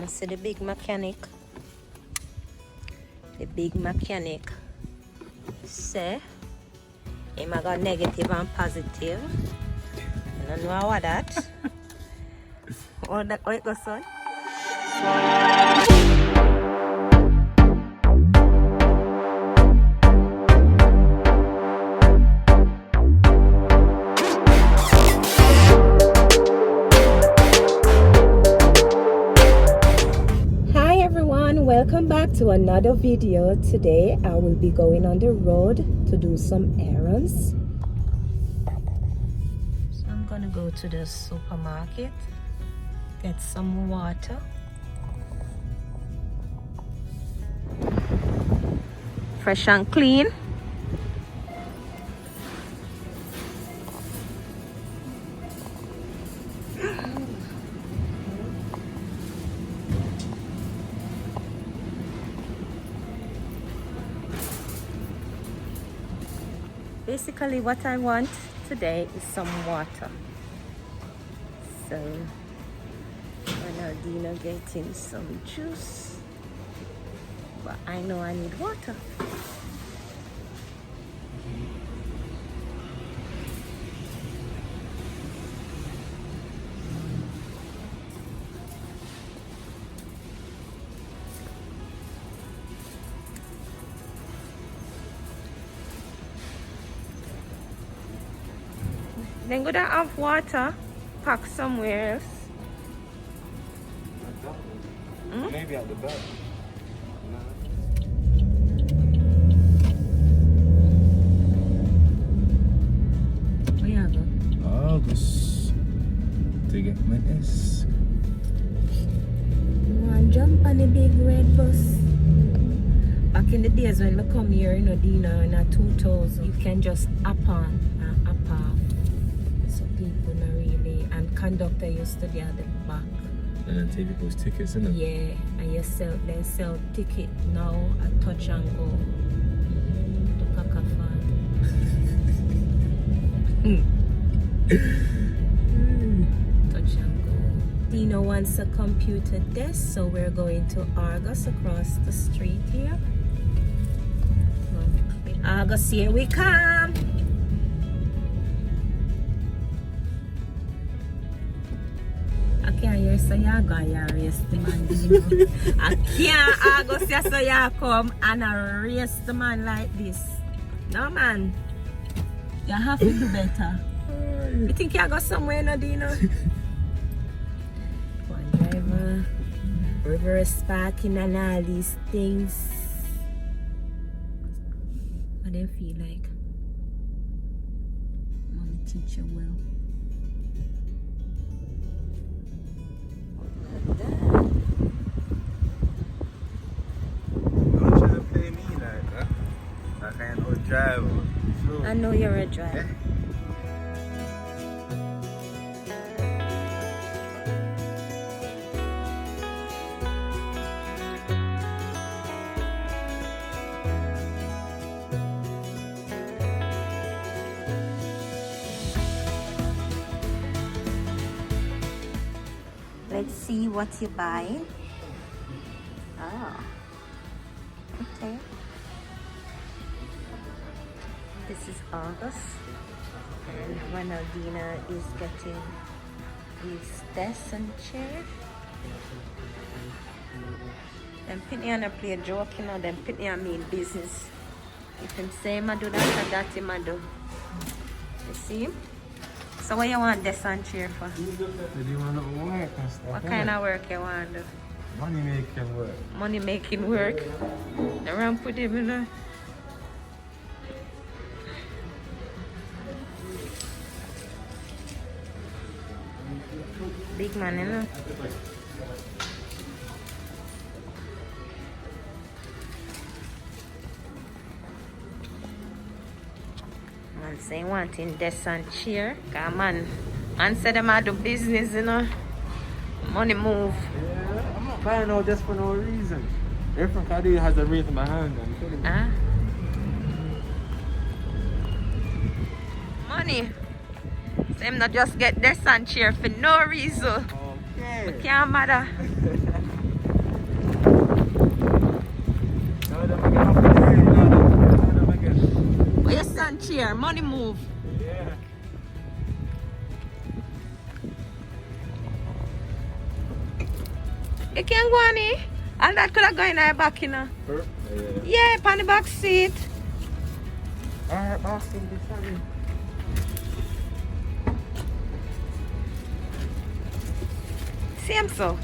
I see the big mechanic. The big mechanic say him got negative and positive. I don't know what that. What it goes on? Welcome back to another video. Today I will be going on the road to do some errands. So I'm gonna go to the supermarket, get some water, fresh and clean. Basically what I want today is some water. So Ronaldinho getting some juice, but I know I need water. Then go to have water, pack somewhere else. Maybe at the back. Where you go? August. To get my S. You want to jump on the big red bus? Back in the days when I come here, Dina, in 2000, you can just up on and up off. So people not really, and conductor used to be at the back. And then take people's tickets, innit? Yeah, and they sell ticket now at touch and go to Kakafan. Touch and go. Dina wants a computer desk, so we're going to Argos across the street here. Argos, here we come. I can't hear so you go and race the man, Dino. I can't go see so you come and race the man like this. No man. You have to do better. You think you go somewhere, no, Dino? One driver, reverse parking and all these things. I don't feel like mommy teach you well. Don't try to play me like that. Like I am a driver. So, I know you're a driver. yeah. Let's see what you buy. Ah, okay. This is August, and Ronaldinho is getting his desk and chair. Them Pitney and I play a joke, you know. Them Pitney and mean business. If him say him do that and that, him do. You see? So what you want desk and chair for? Do you want to work and stuff? What kind of work you want to do? Money making work. Money making work. The ramp put him in there. Big man, you know. Man say wanting desk and chair. Cause man said them do business, you know. Money move. Yeah, I'm not buying all this for no reason. Everything I do has a reason behind them. Huh? Money. So him not just get desk and chair for no reason. Okay. Can't matter. descent chair. Money move. Yeah. You can go on here. And that could have gone in our back, you know. Yeah, on the back seat. Alright, Austin, be funny. Same so.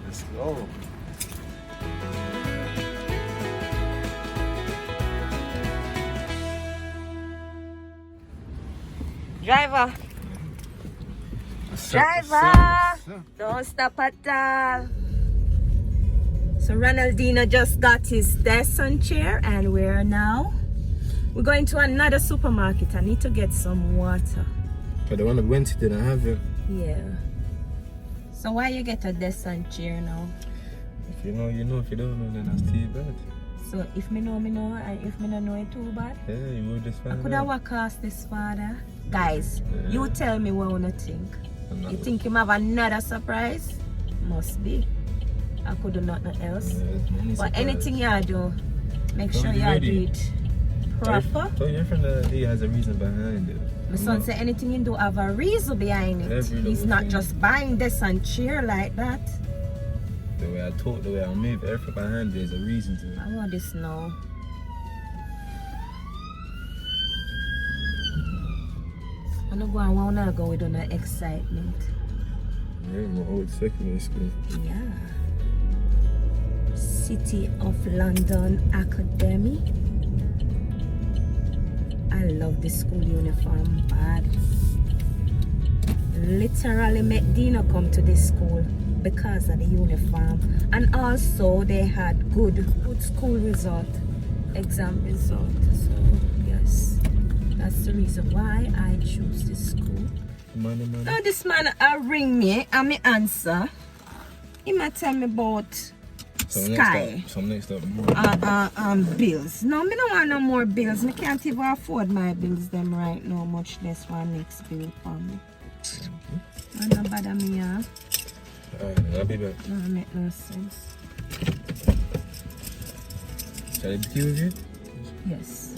Let's go. Driver. Driver. Don't stop at all. So Ronaldinho just got his descent chair and we're going to another supermarket. I need to get some water. But the one that went to didn't have it. Yeah. So why you get a descent chair now? If you know, you know. If you don't know, then that's too bad. So if me know, and if me don't know it too bad, Yeah, you would just find I could have walked past this father. Guys, you tell me what you wanna think. You think him have another surprise? Must be. I could do nothing else. Yeah, but anything you do, make sure you do it proper. So your friend he has a reason behind it. My son say anything you do have a reason behind it. He's not just buying this and cheer like that. The way I talk, the way I move, everything behind it is a reason to it. I want this now. I don't wanna go with no excitement. Yeah, my old secondary school. Yeah. City of London Academy. I love the school uniform bad. Literally made Dino come to this school because of the uniform. And also they had good school result, exam result. So yes, that's the reason why I choose this school. Money. Now this man ring me and me answer. He might tell me about Sky. Some next up. Bills. No, me don't want no more bills. Me can't even afford my bills them right now, much less one next bill for me. And don't bother me, yeah. Alright, I'll be back. No, make no sense. Shall I be with you? Yes.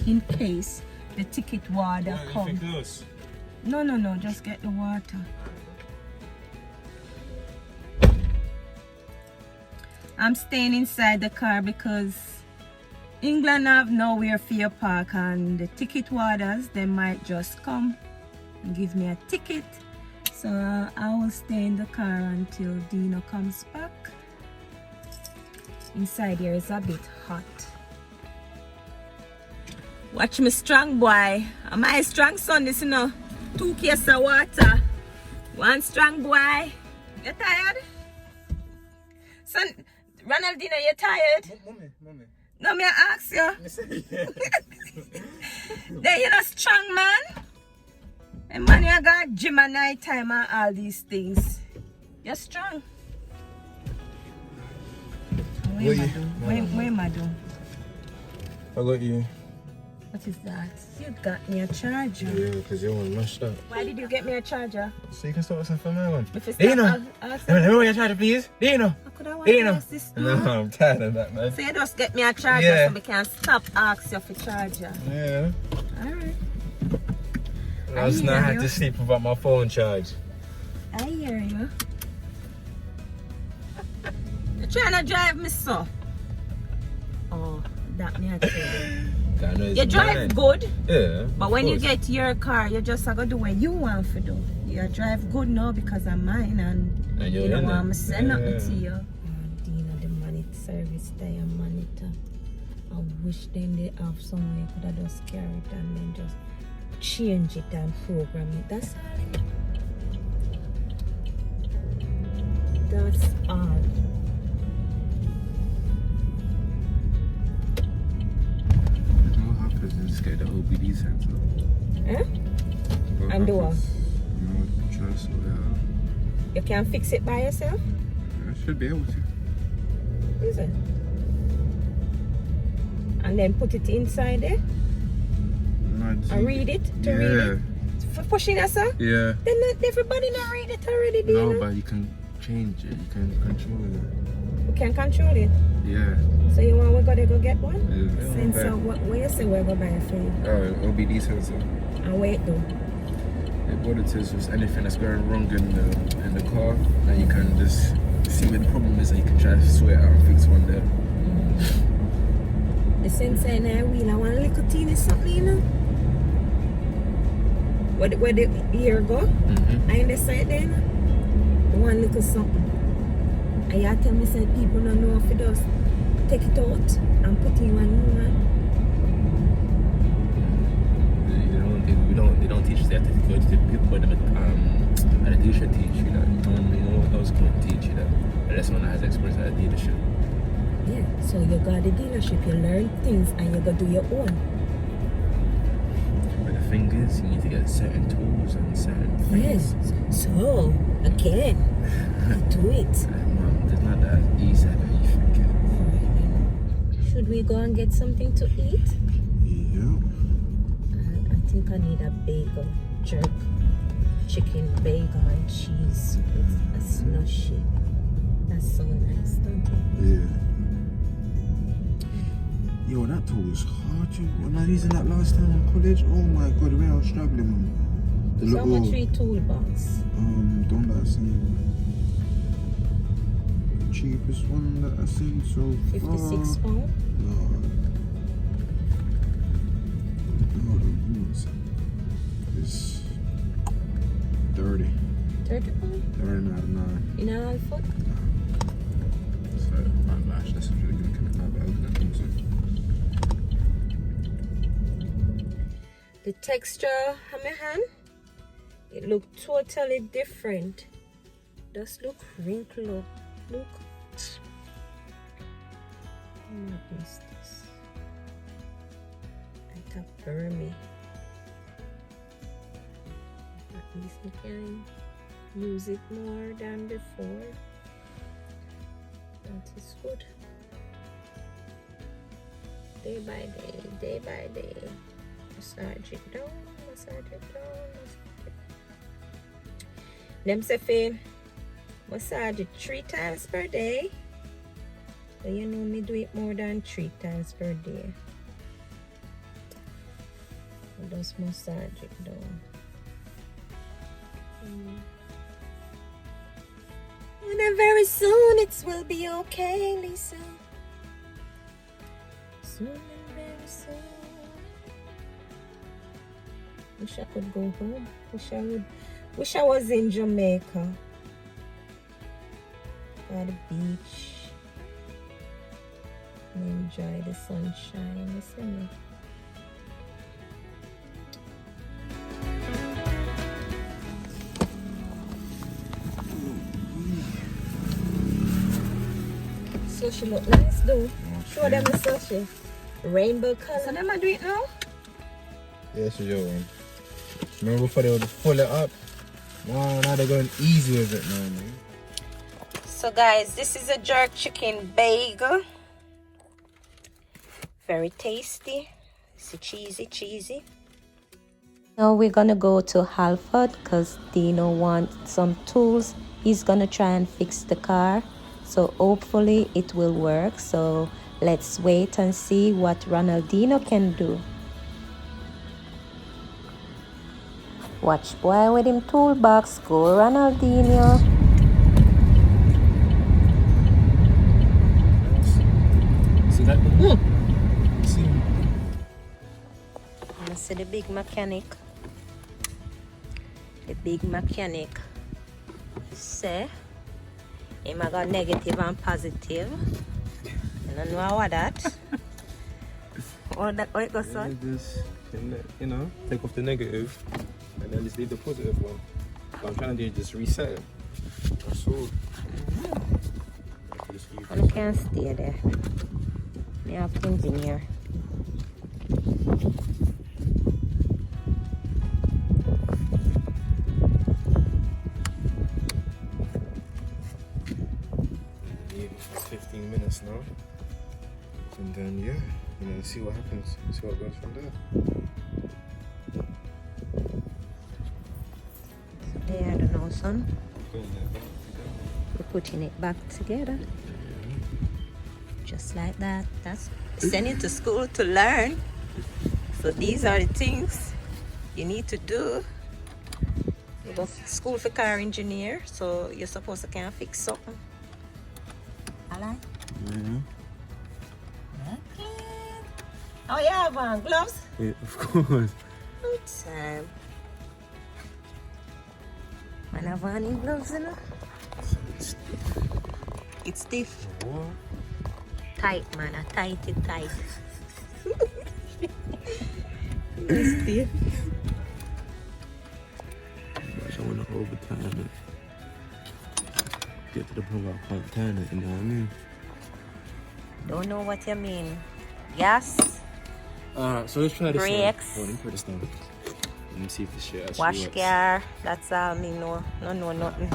In case the ticket water come. No, just get the water. I'm staying inside the car because England have nowhere for your park and the ticket warders, they might just come and give me a ticket. So I will stay in the car until Dino comes back. Inside here is a bit hot. Watch me strong boy. My strong son, this you know. 2 cases of water. 1 strong boy. You tired? Son, Ronaldinho, you tired? Mommy. No, me I ask you. Then you're not strong, man. And man, you got gym at night time and all these things. You're strong. Where am I doing? I got you. What is that? You got me a charger. Yeah, because you want mashed up. Why did you get me a charger? So you can start with some for my one. Dino! Let me your charger, please. Dino! Dino! No, I'm tired of that, man. So you just get me a charger so we can stop asking you for charger. Yeah. Alright. Last night I had to sleep without my phone charge. I hear you. You're trying to drive me so. Oh, that me I tell you. You drive good, yeah. But when you get your car, you just have to do what you want to do. You drive good now because I'm mine and you don't want me to send nothing to you. Dina, the monitor service there, monitor. I wish then they have somewhere you could have just carry it and then just change it and program it. That's all. That's all. Just get the OBD sensor. Eh? And do what? No trust or You can fix it by yourself? I should be able to. Is it? And then put it inside there? And read it? Read it? For pushing yourself? Yeah. Then not everybody not read it already, do you No, know? but you can change it. You can control it. We can control it. Yeah. So you want we gotta go get one? Yeah. Sensor, what you say we're gonna buy it for you? Oh, OBD sensor. And wait though. What it is anything that's going wrong in the car, and you can just see where the problem is, and you can try to sort it out and fix one there. The sensor in our wheel, I want a little teeny something, you know? Where the ear go? Mm-hmm. I in the side then, one little something. And you tell me say people don't know if it does. Take it out and put in one new one. They don't teach that. They go to the people, but at a dealership teach you that. You know what else going to teach you that. Unless someone has experience at a dealership. Yeah, so you got the dealership, you learn things and you go do your own. But the thing is, you need to get certain tools and certain things. Yes, so again, do it. It's not that easy that you think it. Should we go and get something to eat? Yeah. I think I need a bagel, jerk, chicken, bagel and cheese with a slushy. That's so nice, don't it? Yeah. Yo, that tool was hard. When I was using that last time in college, oh my god, the way I was struggling, man. The So much for your toolbox? Don't that seen the cheapest one that I seen so far. £56? No, the roots is 30. £30? 39. In a Halfords? So, my gosh, this is really gonna come out of that thing. The texture on my hand, it look totally different. Just look wrinkled up. Look. What is this? Like a permy. At least we can use it more than before. That is good. Day by day, day by day. Massage it down, massage it down, massage it. Them say fi massage it 3 times per day. But you know me do it more than 3 times per day. I just massage it down. And then very soon it will be okay, Lisa. Soon and very soon. Wish I could go home. Wish I was in Jamaica. At the beach. And enjoy the sunshine, isn't it? Sushi look nice though. Show them the sushi. Rainbow color. So them I do it now? Yeah, this is your one. Remember before they would pull it up? Wow, now they're going easy with it now, man. So guys, this is a jerk chicken bagel. Very tasty. It's cheesy. Now we're gonna go to Halford because Dino wants some tools. He's gonna try and fix the car. So hopefully it will work. So let's wait and see what Ronaldinho can do. Watch boy with him toolbox. Go Ronaldinho. See that? See? You see the big mechanic. The big mechanic. Say, him I got negative and positive. You don't know what that. How it goes, son? Just, you know, take off the negative and then just leave the positive one. What I'm trying to do is just reset it. That's all. I can't stay there. I have things in here. Leave it for 15 minutes now. And then, yeah, you know, see what happens. See what goes from there. Today, I don't know, son. Go in there, bro. We putting it back together. Just like that. That's sending to school to learn. So these are the things you need to do. You go to school for car engineer, so you're supposed to kind of fix something. Alright? Mm-hmm. Okay. Oh yeah, man, gloves? Yeah, of course. Good time. Man, have any gloves in it? It's stiff. What? Tight, man. I tight it tight. It's stiff. I want to overtime it. Get to the point where I can't turn it, you know what I mean? Don't know what you mean. Gas, Alright, so let's try this brakes, one. Let me put this down. Let me see if this shit actually wash works. car. That's all me know. No know nothing.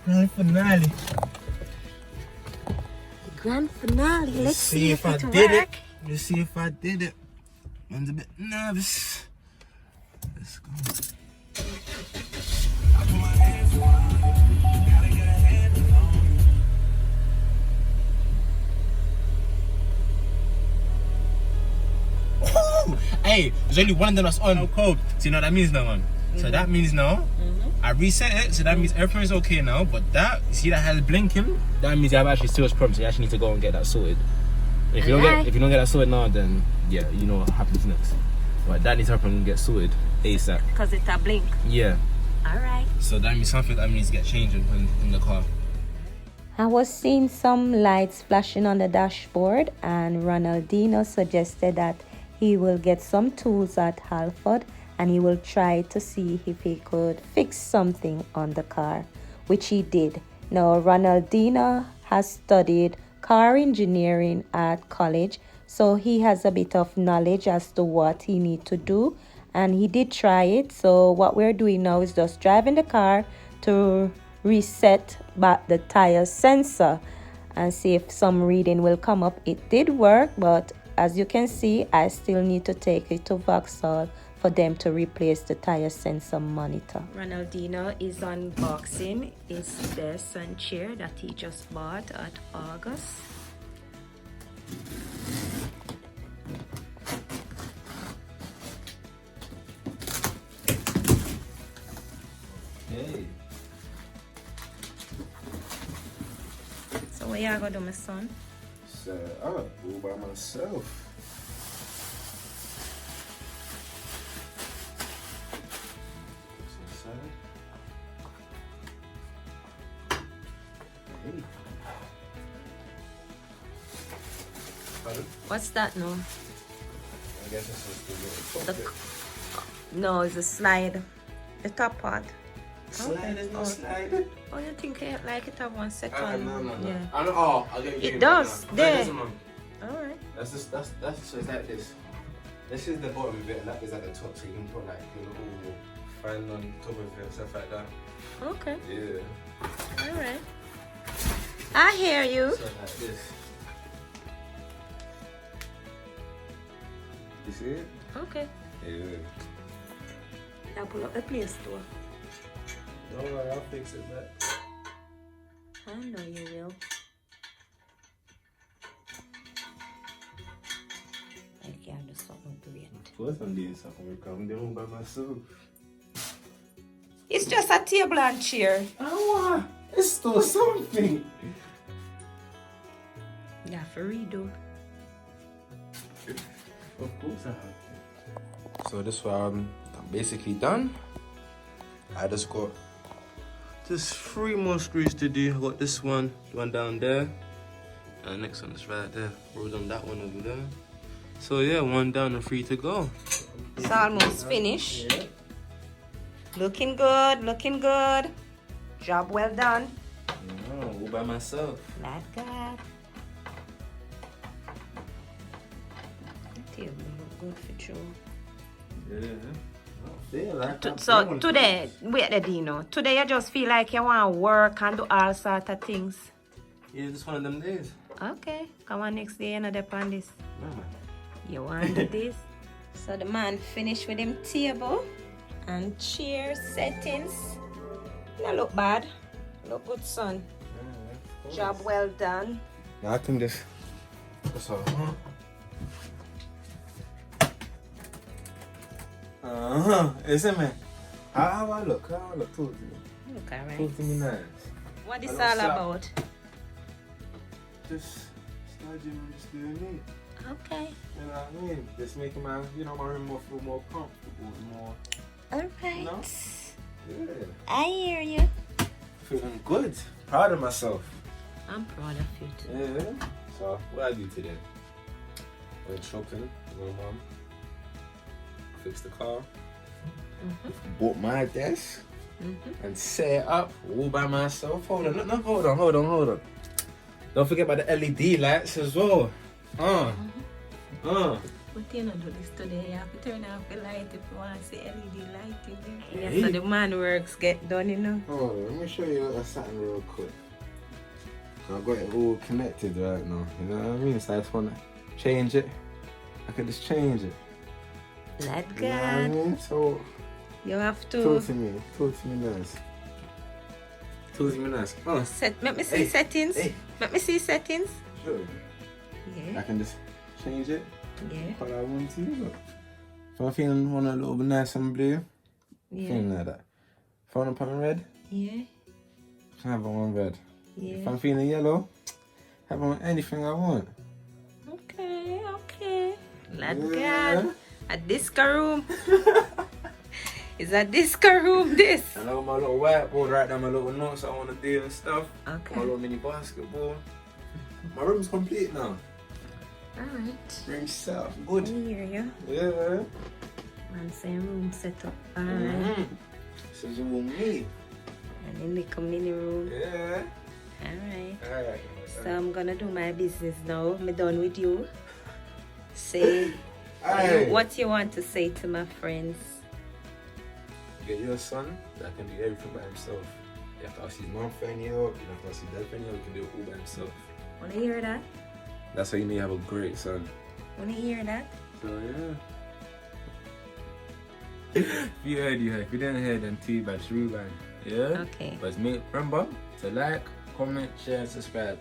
Grand finale. Grand finale. Let's see if it did it. work. Let's see if I did it. I'm a bit nervous. Let's go. Hey, there's only one of them that's on code. So you know what that means now, man? So that means now, I reset it, so that means everything is okay now. But that, you see that has blinking? That means you have actually serious problems. You actually need to go and get that sorted. If you don't get that sorted now, then yeah, you know what happens next. But that needs to happen and get sorted ASAP. Because it's a blink. Yeah. Alright. So that means something that needs to get changed in the car. I was seeing some lights flashing on the dashboard, and Ronaldinho suggested that he will get some tools at Halford and he will try to see if he could fix something on the car, which he did. Now, Ronaldinho has studied car engineering at college, so he has a bit of knowledge as to what he needs to do, and he did try it. So what we're doing now is just driving the car to reset back the tire sensor and see if some reading will come up. It did work, but as you can see, I still need to take it to Vauxhall for them to replace the tire sensor monitor. Ronaldinho is unboxing his desk and chair that he just bought at August. Hey. So what you gonna do, my son? Set up all by myself. Hey. Pardon? What's that now? I guess this is the little No, it's a slide. The top part. slide is not sliding. Oh, you think it like it have 1 second? No. Yeah. I know. Oh, I'll get you. It does. No, There. it doesn't, Mum. Alright. That's just so it's like this. This is the bottom of it, and that is at the top, so you can put like a little fan on top of it, stuff like that. Okay. Yeah. Alright. I hear you. So like this. You see it? Okay. Yeah. Now pull up the Play Store. Don't worry, I'll fix it back. I know you will. I can't do something great. Of course I'm doing something. We're coming down by myself. It's just a table and chair. Oh, it's still something. Yeah, for redo. Of course I have. So this one I'm basically done. I just got just 3 more screws to do. I got this one down there, and the next one is right there. We're on that one over there. So yeah, 1 down and 3 to go. It's almost finished. Yeah. Looking good, looking good. Job well done. No, all by myself. Like that. The table look good for sure. Yeah. I feel like So today, wait the Dino. Today you just feel like you want to work and do all sorts of things. Yeah, just one of them days. Okay, come on next day and depend on this. No, man. You want to do this? So the man finished with him table and chair settings. Not look bad. Look good, son. Job well done. Now I can just. That's all. Isn't it? How I look? How I look? Talk to me. Look alright. Talk to me nice. What is I all don't stop. about? Just studying and just doing it. Okay. You know what I mean? Just making my, my room feel more comfortable, more. Alright. No? Yeah. I hear you. Feeling good. Proud of myself. I'm proud of you too. Yeah. So what I do today? Went shopping with my mum. Fixed the car. Bought my desk. And set it up all by myself. Hold on, no, hold on. Don't forget about the LED lights as well. But you not do this today. You have to turn off the light if you want to see LED lighting there. Yeah, so the man works get done, you know. Hold on, let me show you something real quick. I've got it all connected right now. You know what I mean? So I just want to change it. I can just change it. Let You know what I God. mean? So You have to. talk to me nice. Talk to me nice. Let me see settings. Hey. Let me see settings. Sure. Yeah. I can just change it. Yeah. What I want to. Look. If I'm feeling one a little bit nice and blue, Yeah. feeling like that. If I want to put on red, Yeah. I can have it on red. If Yeah. I'm feeling yellow, have on anything I want. Okay. Let Yeah. God. A disco room. Is a disco room this? I know my little whiteboard right now, my little notes I want to do and stuff. Okay. My little mini basketball. My room's complete now. Alright. Room set up, I good. hear you. Yeah. Man, same room set up. Alright. This is all me. And a little mini room. Yeah. Alright. Alright. So I'm gonna do my business now. I'm done with you. Say Aye. what you want to say to my friends. Get your son that can do everything by himself. You have to ask his mom for any help, you have to ask his dad for any help, he can do it all by himself. Wanna hear that? That's why you need to have a great son. Wanna hear that? So yeah. If you heard, you heard. If you didn't hear, then too bad. Just rewind. Yeah? Okay. But remember to like, comment, share, and subscribe.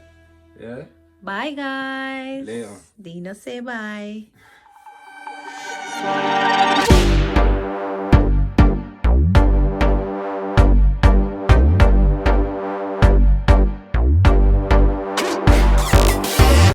Yeah? Bye guys. Later. Dina say bye.